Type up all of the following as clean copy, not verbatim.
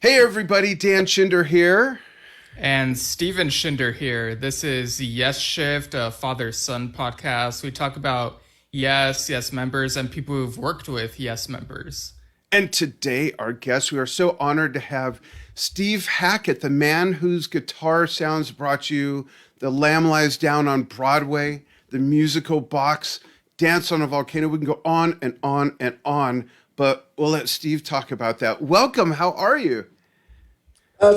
Hey everybody, Dan Schinder here. And Steven Schinder here. This is Yes Shift, a father son podcast. We talk about Yes members, and people who've worked with Yes members. And today, our guest, we are so honored to have Steve Hackett, the man whose guitar sounds brought you The Lamb Lies Down on Broadway, The Musical Box, Dance on a Volcano. We can go on and on and on, but we'll let Steve talk about that. Welcome. How are you?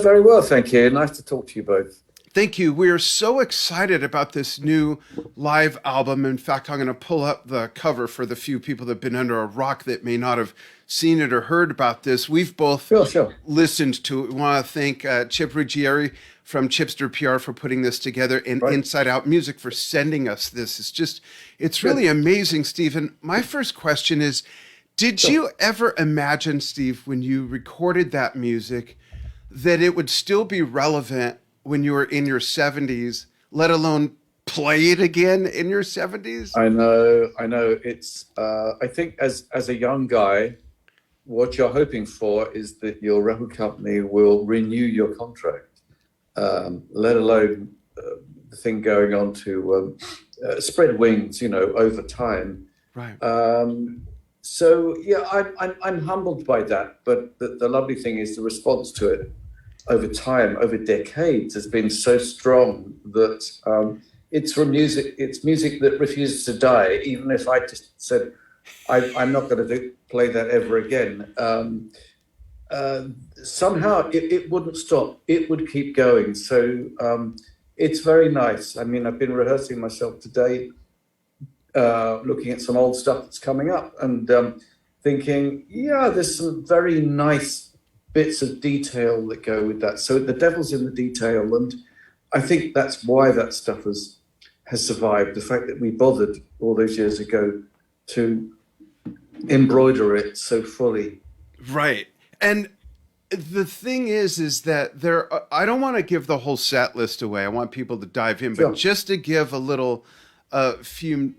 Very well, thank you. Nice to talk to you both. Thank you. We are so excited about this new live album. In fact, I'm going to pull up the cover for the few people that have been under a rock that may not have seen it or heard about this. We've both Sure. listened to it. We want to thank Chip Ruggieri from Chipster PR for putting this together and Right. Inside Out Music for sending us this. It's Good. really amazing, Stephen. My first question is, did Sure. you ever imagine, Steve, when you recorded that music, that it would still be relevant when you were in your 70s, let alone play it again in your 70s? I know. I think as a young guy, what you're hoping for is that your record company will renew your contract, let alone the thing going on to spread wings, over time. Right. So yeah, I'm humbled by that. But the lovely thing is the response to it over time, over decades, has been so strong that it's music that refuses to die. Even if I just said I'm not going to play that ever again, somehow it wouldn't stop. It would keep going. So it's very nice. I mean, I've been rehearsing myself today, looking at some old stuff that's coming up, and thinking, yeah, there's some very nice bits of detail that go with that. So the devil's in the detail, and I think that's why that stuff has survived. The fact that we bothered all those years ago to embroider it so fully. Right. And the thing is that I don't want to give the whole set list away. I want people to dive in, Sure. but just to give a few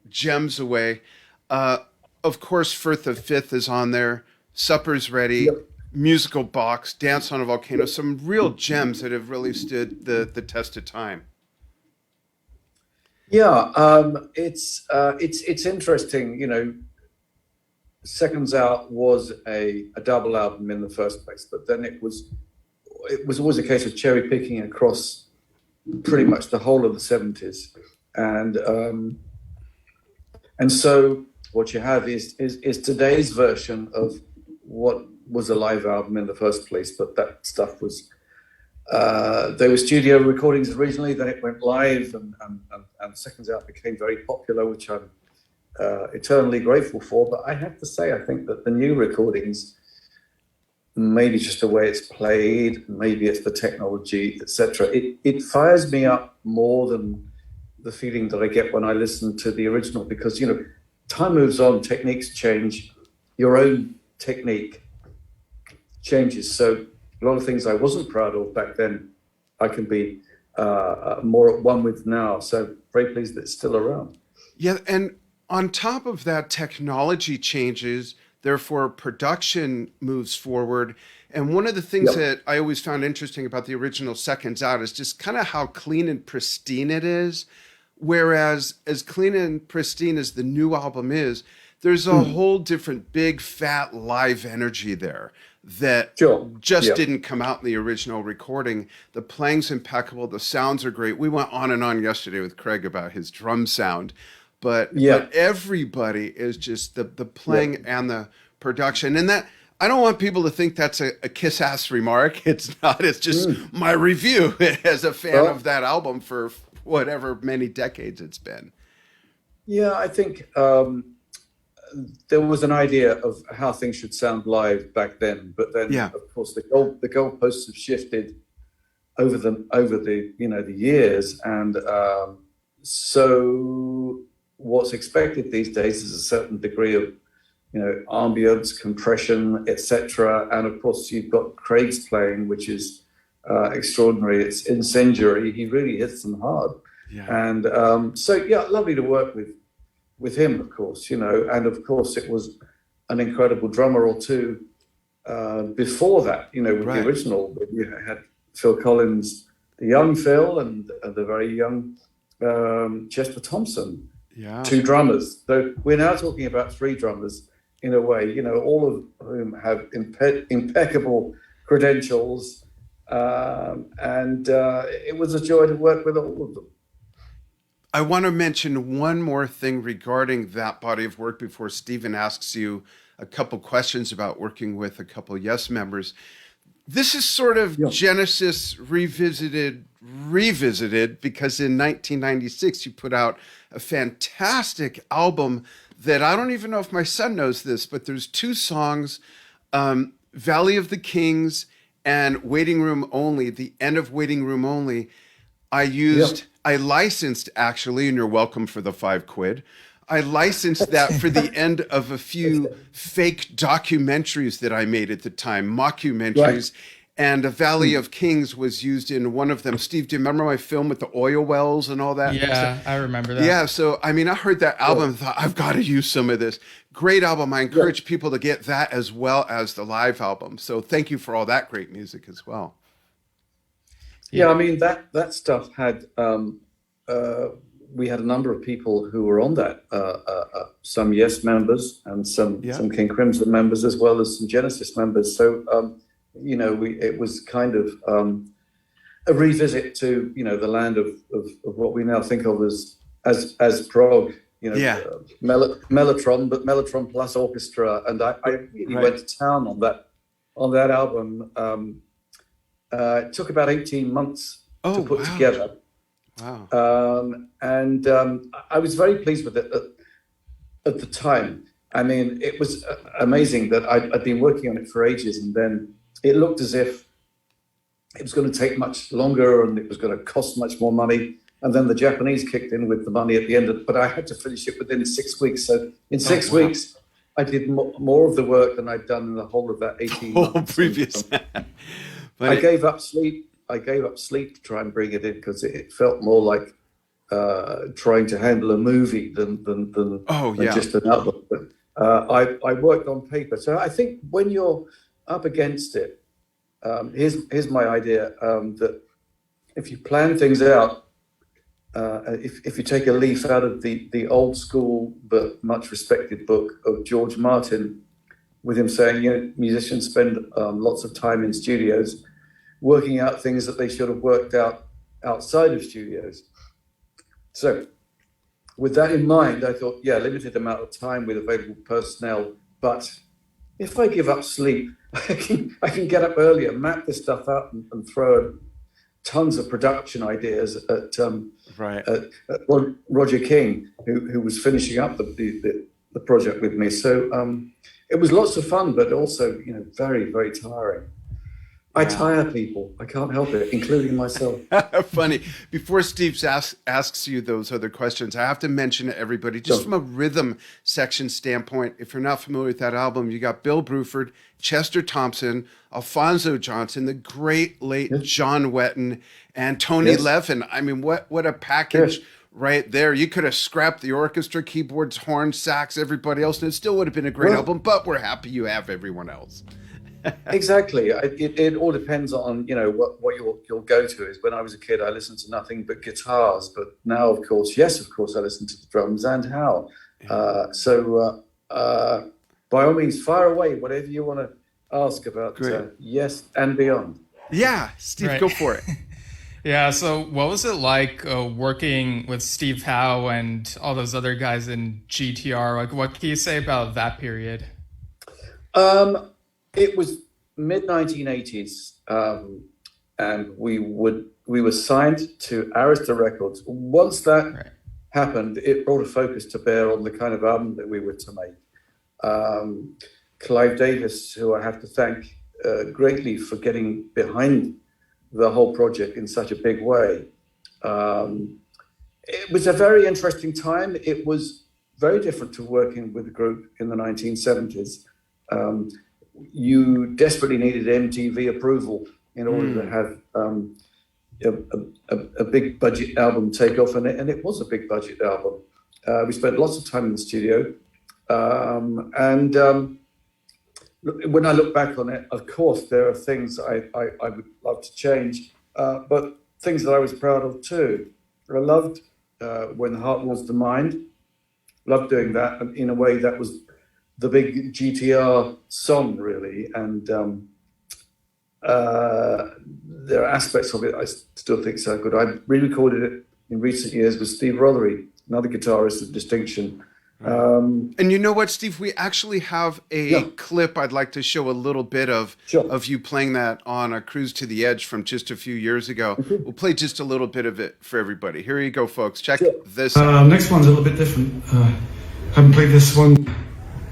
gems away. Of course, Firth of Fifth is on there. Supper's Ready. Yep. Musical Box, Dance on a Volcano, some real gems that have really stood the test of time. Yeah, it's interesting. Seconds Out was a double album in the first place, but then it was always a case of cherry picking across pretty much the whole of the 70s, and so what you have is today's version of what was a live album in the first place. But that stuff was there were studio recordings originally, then it went live, and Seconds Out became very popular, which I'm eternally grateful for. But I have to say, I think that the new recordings, maybe just the way it's played, maybe it's the technology, etc., it fires me up more than the feeling that I get when I listen to the original, because time moves on, techniques change, your own technique changes. So a lot of things I wasn't proud of back then, I can be more at one with now. So very pleased that it's still around. Yeah, and on top of that, technology changes, therefore production moves forward. And one of the things Yep. that I always found interesting about the original Seconds Out is just kind of how clean and pristine it is. Whereas as clean and pristine as the new album is, there's a whole different big fat live energy there that Sure. just Yeah. didn't come out in the original recording. The playing's impeccable, the sounds are great. We went on and on yesterday with Craig about his drum sound, Yeah. but everybody is just the playing and the production. And that, I don't want people to think that's a kiss ass remark. It's not. It's just my review as a fan Well, of that album for whatever many decades it's been. yeah, I think there was an idea of how things should sound live back then, but then Yeah. of course the goalposts have shifted over the years, and so what's expected these days is a certain degree of ambience, compression, etc. And of course you've got Craig's playing, which is extraordinary. It's incendiary. He really hits them hard. Yeah. And so yeah, lovely to work with him, of course, and of course it was an incredible drummer or two before that, with the original, we had Phil Collins, the young Phil, and the very young Chester Thompson, two drummers. So we're now talking about three drummers in a way, all of whom have impeccable credentials, and it was a joy to work with all of them. I want to mention one more thing regarding that body of work before Stephen asks you a couple questions about working with a couple Yes members. This is sort of Genesis revisited, because in 1996 you put out a fantastic album that I don't even know if my son knows this, but there's two songs, Valley of the Kings and Waiting Room Only, the end of Waiting Room Only. I licensed, actually, and you're welcome for the £5. I licensed that for the end of a few fake documentaries that I made at the time, mockumentaries. And A Valley of Kings was used in one of them. Steve, do you remember my film with the oil wells and all that? Yeah, I remember that. Yeah, so, I heard that album and thought, I've got to use some of this. Great album. I encourage people to get that as well as the live album. So thank you for all that great music as well. Yeah, that stuff had, we had a number of people who were on that, some Yes members and some King Crimson members, as well as some Genesis members. So, it was kind of a revisit to, the land of what we now think of as prog, Mellotron, but Mellotron plus orchestra. And I really went to town on that album. It took about 18 months to put together. Wow. And I was very pleased with it at the time. It was amazing that I'd been working on it for ages, and then it looked as if it was going to take much longer and it was going to cost much more money. And then the Japanese kicked in with the money at the end, but I had to finish it within 6 weeks. So in 6 weeks, I did more of the work than I'd done in the whole of that 18 months. Previous. I gave up sleep. To try and bring it in because it felt more like trying to handle a movie than just an album. But I worked on paper. So I think when you're up against it, here's my idea, that if you plan things out, if you take a leaf out of the old school but much respected book of George Martin, with him saying, musicians spend lots of time in studios working out things that they should have worked out outside of studios. So with that in mind, I thought, limited amount of time with available personnel, but if I give up sleep, I can get up earlier, map this stuff out and throw tons of production ideas at Roger King, who was finishing up the project with me. So it was lots of fun, but also, very, very tiring. I tire people. I can't help it, including myself. Funny. Before Steve asks you those other questions, I have to mention to everybody, just from a rhythm section standpoint, if you're not familiar with that album, you got Bill Bruford, Chester Thompson, Alphonso Johnson, the great late John Wetton, and Tony Levin. What a package right there. You could have scrapped the orchestra, keyboards, horns, sax, everybody else, and it still would have been a great album, but we're happy you have everyone else. Exactly. It all depends on, what your go-to is. When I was a kid, I listened to nothing but guitars, but now, of course, I listen to the drums and how. So by all means, fire away, whatever you want to ask about Yes and beyond. Yeah, Steve, go for it. Yeah, so what was it like working with Steve Howe and all those other guys in GTR? Like, what can you say about that period? It was mid-1980s, and we were signed to Arista Records. Once that happened, it brought a focus to bear on the kind of album that we were to make. Clive Davis, who I have to thank greatly for getting behind the whole project in such a big way. It was a very interesting time. It was very different to working with a group in the 1970s. You desperately needed MTV approval in order to have a big budget album take off, and it was a big budget album. We spent lots of time in the studio, and when I look back on it, of course, there are things I would love to change, but things that I was proud of too. I loved When the Heart Rules the Mind. Loved doing that, and in a way that was the big GTR song, really. And there are aspects of it I still think so good. I re-recorded it in recent years with Steve Rothery, another guitarist of distinction. And you know what, Steve? We actually have a clip I'd like to show a little bit of you playing that on a Cruise to the Edge from just a few years ago. We'll play just a little bit of it for everybody. Here you go, folks. Check this out. Next one's a little bit different. Haven't played this one.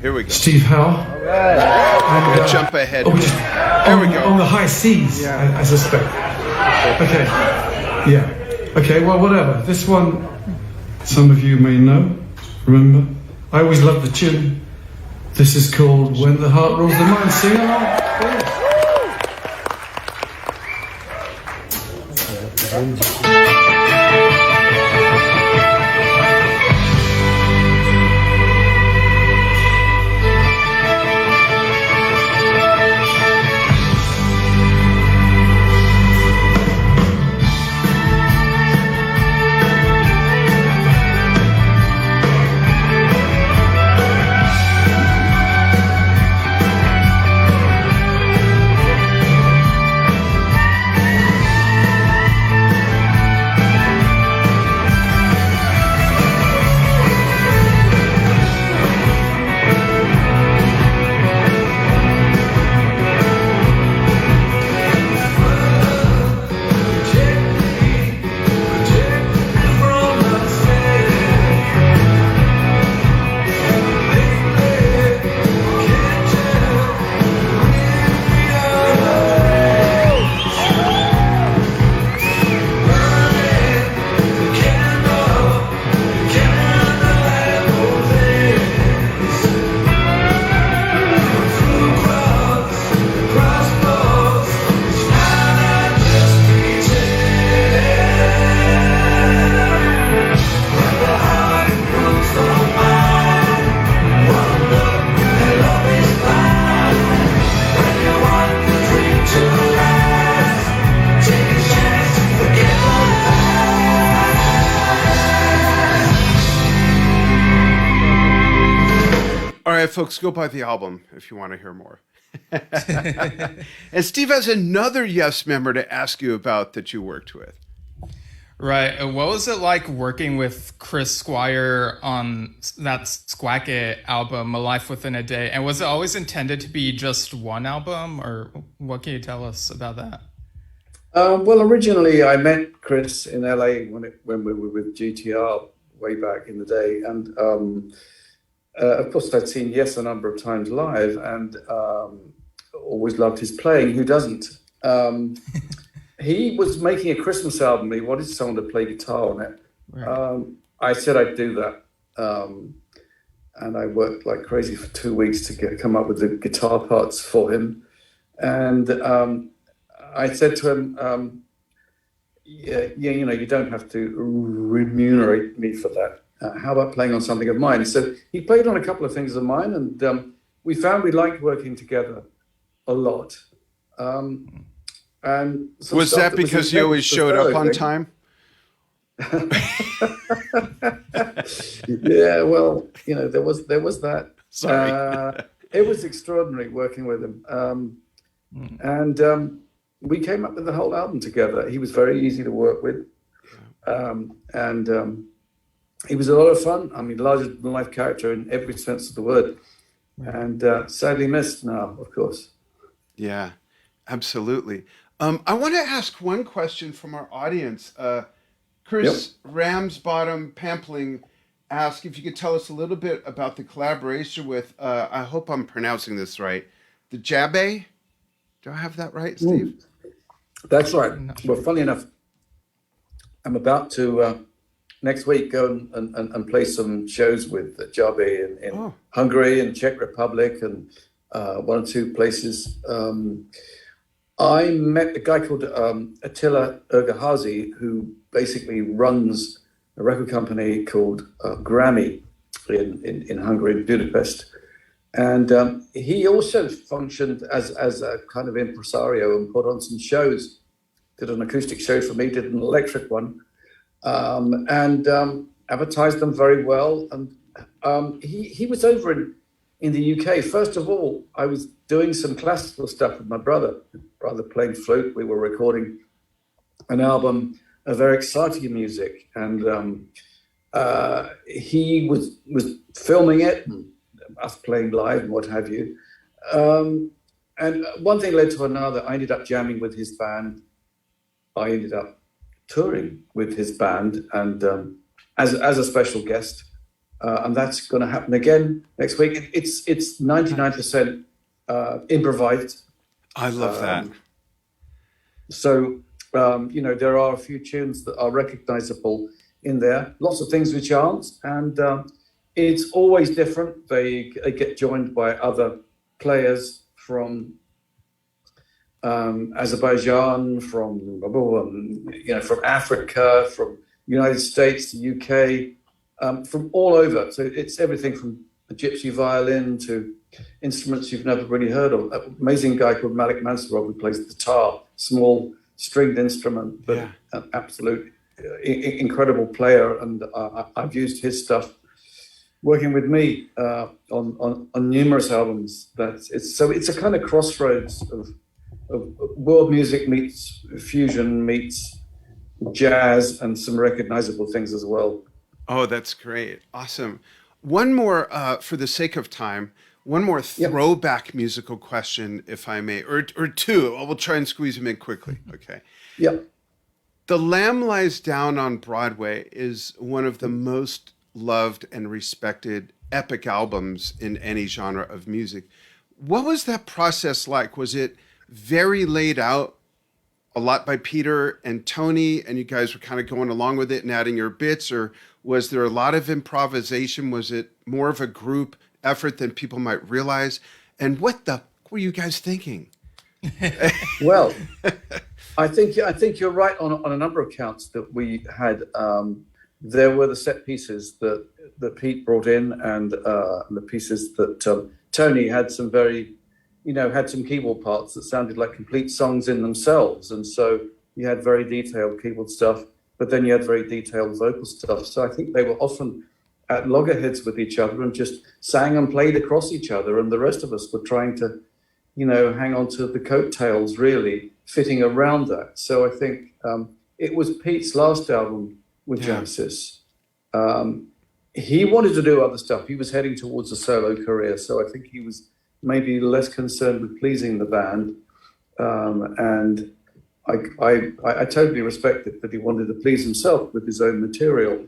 Here we go. Steve Howe. All right. And, jump ahead. There we go. On the high C's, I suspect. Okay. Yeah. Okay, well, whatever. This one, some of you may know, remember. I always love the tune. This is called When the Heart Rules the Mind. Sing along. Folks, go buy the album if you want to hear more. And Steve has another Yes member to ask you about that you worked with. Right. What was it like working with Chris Squire on that Squack It album, A Life Within a Day? And was it always intended to be just one album, or what can you tell us about that? Well, originally I met Chris in LA when we were with GTR way back in the day, and of course, I'd seen Yes a number of times live, and always loved his playing. Who doesn't? He was making a Christmas album. He wanted someone to play guitar on it. Right. I said I'd do that, and I worked like crazy for 2 weeks to come up with the guitar parts for him. And I said to him, you know, you don't have to remunerate me for that. How about playing on something of mine? So he played on a couple of things of mine, and we found we liked working together a lot. And was that because you always showed up on time? Yeah, well, you know, there was that. Sorry. It was extraordinary working with him. And we came up with the whole album together. He was very easy to work with. And he was a lot of fun. I mean, larger-than-life character in every sense of the word. And sadly missed now, of course. Yeah, absolutely. I want to ask one question from our audience. Chris Ramsbottom Pampling asked if you could tell us a little bit about the collaboration with, I hope I'm pronouncing this right, the Jabbe. Do I have that right, Steve? That's right. Well, funny enough, I'm about to next week go and play some shows with Jabbe in Hungary and Czech Republic and one or two places. I met a guy called Attila Ergahazi, who basically runs a record company called Grammy in Hungary, in Budapest. And he also functioned as a kind of impresario and put on some shows. Did an acoustic show for me, did an electric one, and advertised them very well. And he was over in the UK. First of all, I was doing some classical stuff with my brother playing flute. We were recording an album of very exciting music, and he was filming it, and us playing live and what have you. And one thing led to another. I ended up jamming with his band. I ended up touring with his band, and as a special guest. And that's going to happen again next week. It's 99% improvised. I love that. So there are a few tunes that are recognizable in there. Lots of things which aren't, and it's always different. They get joined by other players from Azerbaijan, from Africa, from United States, the UK. From all over. So it's everything from a gypsy violin to instruments you've never really heard of. An amazing guy called Malik Mansurov who plays the tar, small stringed instrument, but an absolute incredible player. And I've used his stuff working with me on numerous albums. It's a kind of crossroads of world music meets fusion meets jazz and some recognizable things as well. Oh, that's great. Awesome. One more, for the sake of time, one more throwback musical question, if I may, or two. I will try and squeeze them in quickly. Okay. Yeah. The Lamb Lies Down on Broadway is one of the most loved and respected epic albums in any genre of music. What was that process like? Was it very laid out, a lot by Peter and Tony, and you guys were kind of going along with it and adding your bits, or was there a lot of improvisation? Was it more of a group effort than people might realize? And what were you guys thinking? Well, I think you're right on a number of counts that we had. There were the set pieces that Pete brought in, and the pieces that Tony had some had some keyboard parts that sounded like complete songs in themselves. And so you had very detailed keyboard stuff, but then you had very detailed vocal stuff. So I think they were often at loggerheads with each other and just sang and played across each other. And the rest of us were trying to, hang on to the coattails, really fitting around that. So I think it was Pete's last album with Genesis. He wanted to do other stuff. He was heading towards a solo career. So I think he was maybe less concerned with pleasing the band. And I totally respect it that he wanted to please himself with his own material.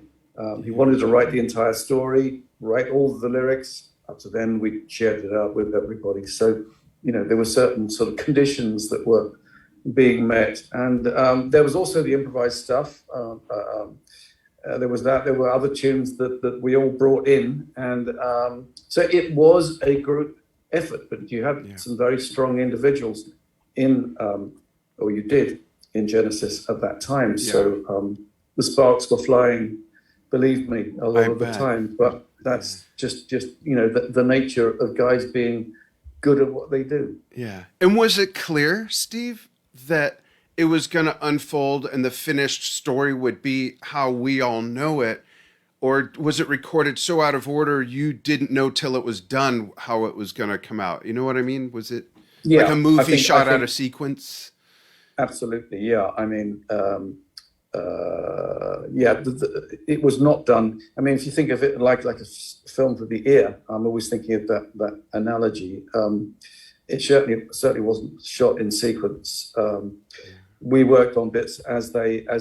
He wanted to write the entire story, write all of the lyrics. Up to then, we shared it out with everybody. So, there were certain sort of conditions that were being met. And there was also the improvised stuff. There was that. There were other tunes that we all brought in. And so it was a group effort, but you had some very strong individuals or you did in Genesis at that time. So the sparks were flying, believe me, a lot of the time. But that's just the nature of guys being good at what they do. Yeah. And was it clear, Steve, that it was going to unfold and the finished story would be how we all know it? Or was it recorded so out of order you didn't know till it was done how it was going to come out? You know what I mean? Was it like a movie shot out of sequence? Absolutely, yeah. I mean, it was not done. I mean, if you think of it like a film for the ear, I'm always thinking of that analogy. It certainly wasn't shot in sequence. We worked on bits as they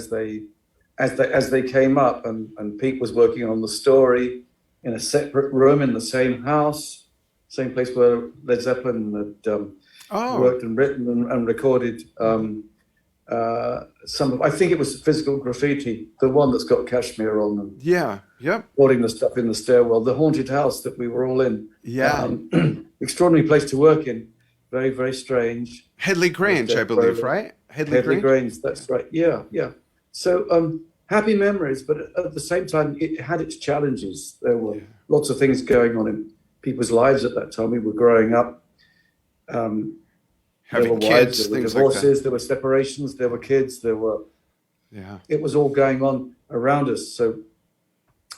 came up, and Pete was working on the story in a separate room in the same house, same place where Led Zeppelin had worked and written and recorded some of, I think it was Physical Graffiti, the one that's got Kashmir on them. Yeah, yep. Recording the stuff in the stairwell, the haunted house that we were all in. Yeah. Extraordinary place to work in. Very, very strange. Headley Grange, I believe, right? Headley Grange, that's right. Yeah. So happy memories, but at the same time, it had its challenges. There were lots of things going on people's lives at that time. We were growing up. There Having were kids, wives, there were things like divorces, that. there were separations, there were kids, Yeah. it was all going on around us. So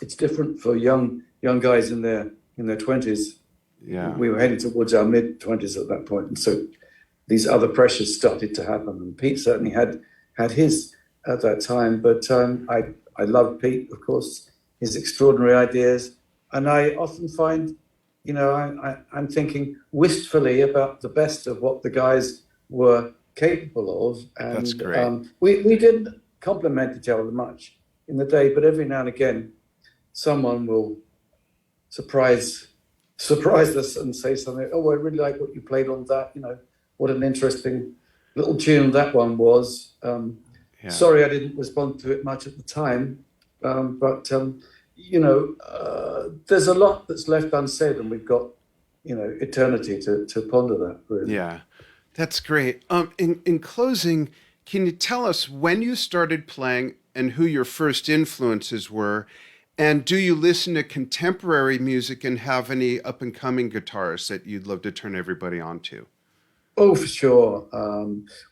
it's different for young guys in their 20s. Yeah. We were heading towards our mid-20s at that point, and so these other pressures started to happen. And Pete certainly had his at that time. But I love Pete, of course, his extraordinary ideas, and I often find, I'm thinking wistfully about the best of what the guys were capable of. And That's great. We didn't compliment each other much in the day, but every now and again, someone will surprise us and say something. Oh, I really like what you played on that. What an interesting little tune that one was. Yeah. Sorry, I didn't respond to it much at the time, but there's a lot that's left unsaid, and we've got eternity to ponder that. Really. Yeah. That's great. In closing, can you tell us when you started playing and who your first influences were? And do you listen to contemporary music and have any up-and-coming guitarists that you'd love to turn everybody on to? Oh, for sure.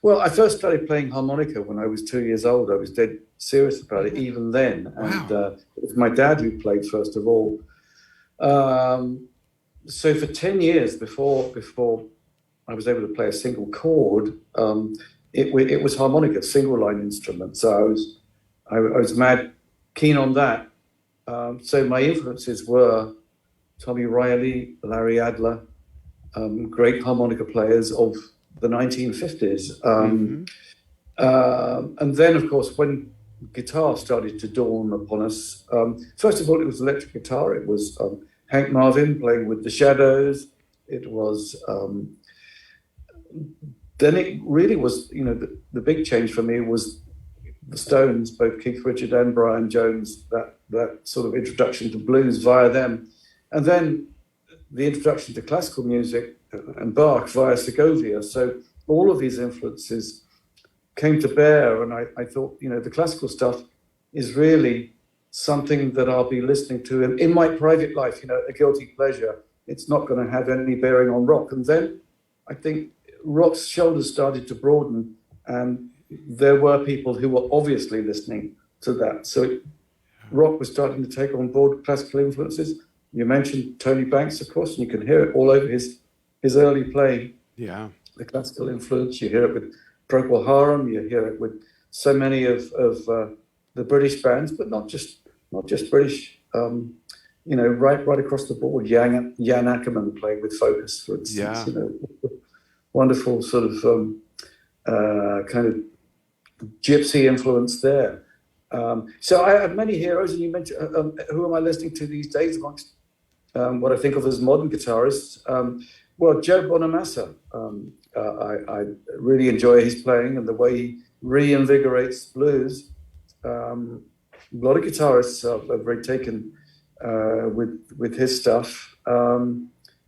Well, I first started playing harmonica when I was 2 years old. I was dead serious about it even then. Wow. And it was my dad who played first of all. So for 10 years before I was able to play a single chord, it was harmonica, single line instrument. So I was mad keen on that. So my influences were Tommy Riley, Larry Adler, great harmonica players of the 1950s. And then, of course, when guitar started to dawn upon us, first of all, it was electric guitar. It was Hank Marvin playing with the Shadows. It was... then it really was, the big change for me was the Stones, both Keith Richards and Brian Jones, that sort of introduction to blues via them. And then the introduction to classical music and Bach via Segovia. So all of these influences came to bear, and I thought, the classical stuff is really something that I'll be listening to in my private life, a guilty pleasure. It's not going to have any bearing on rock. And then I think rock's shoulders started to broaden, and there were people who were obviously listening to that. So rock was starting to take on board classical influences. You mentioned Tony Banks, of course, and you can hear it all over his early playing. Yeah. The classical influence. You hear it with Procol Harum. You hear it with so many of the British bands, but not just British. Right across the board. Jan Ackerman playing with Focus, for instance. Yeah. Wonderful sort of kind of gypsy influence there. So I have many heroes, and you mentioned who am I listening to these days amongst what I think of as modern guitarists? Well, Joe Bonamassa. I really enjoy his playing and the way he reinvigorates blues. A lot of guitarists are very taken with his stuff.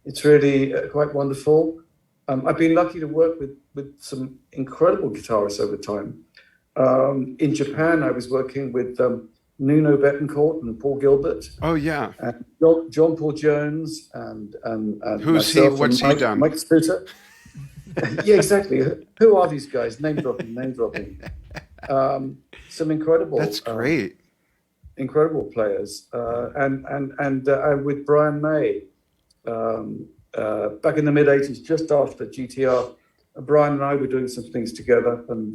It's really quite wonderful. I've been lucky to work with some incredible guitarists over time. In Japan, I was working with Nuno Bettencourt and Paul Gilbert. Oh, yeah. And John Paul Jones and Who's he? What's he done? Mike Spooter. Yeah, exactly. Who are these guys? Name dropping. Some incredible. That's great. Incredible players. And with Brian May, back in the mid '80s, just after GTR, Brian and I were doing some things together, and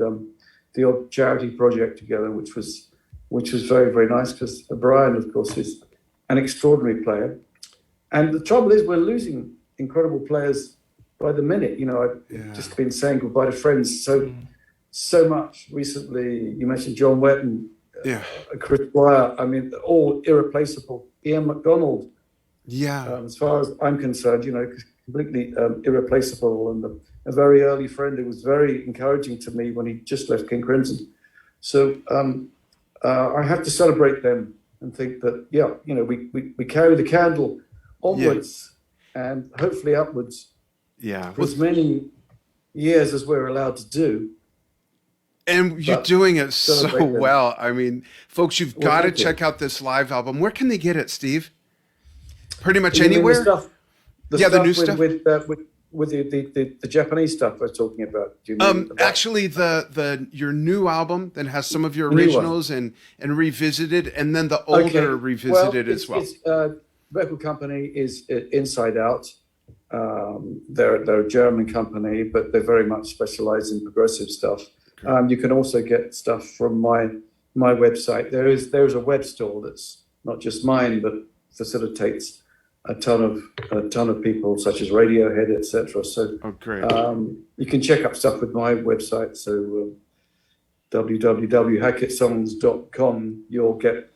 the odd charity project together, which was very, very nice, because Brian, of course, is an extraordinary player. And the trouble is, we're losing incredible players by the minute. I've just been saying goodbye to friends so much recently. You mentioned John Wetton, Chris Squire. I mean, all irreplaceable. Ian McDonald. Yeah. As far as I'm concerned, completely irreplaceable, and a very early friend who was very encouraging to me when he just left King Crimson. So I have to celebrate them and think that, we carry the candle onwards and hopefully upwards for as many years as we're allowed to do. And you're doing it so well. I mean, folks, you've got to check out this live album. Where can they get it, Steve? Pretty much anywhere? The new stuff. With the Japanese stuff I was talking about. Do you mean actually the your new album that has some of your originals and revisited, and then the older revisited as well. Record company is Inside Out. They're a German company, but they're very much specialized in progressive stuff. You can also get stuff from my website. There's a web store that's not just mine, but facilitates a ton of people, such as Radiohead, etc. So, great. You can check up stuff with my website. So, www.hackettsongs.com. You'll get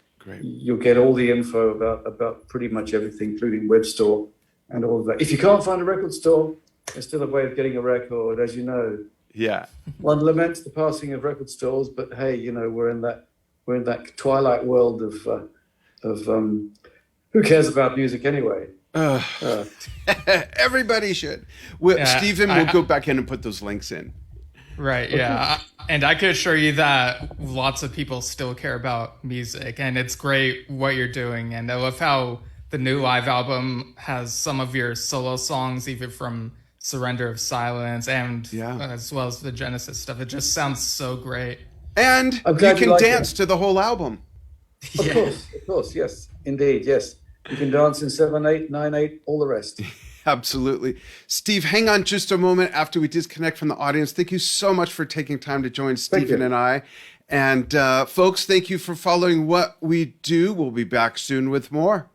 all the info about pretty much everything, including web store and all of that. If you can't find a record store, there's still a way of getting a record, as you know. Yeah. One laments the passing of record stores, but hey, we're in that twilight world of who cares about music anyway? Everybody should. Stephen will go back in and put those links in. Right, yeah. And I can assure you that lots of people still care about music, and it's great what you're doing. And I love how the new live album has some of your solo songs, even from Surrender of Silence, and as well as the Genesis stuff. It just sounds so great. And you can dance to the whole album. Of course, yes, indeed, yes. You can dance in 7/8, 9/8, all the rest. Absolutely. Steve, hang on just a moment after we disconnect from the audience. Thank you so much for taking time to join Stephen and I. And folks, thank you for following what we do. We'll be back soon with more.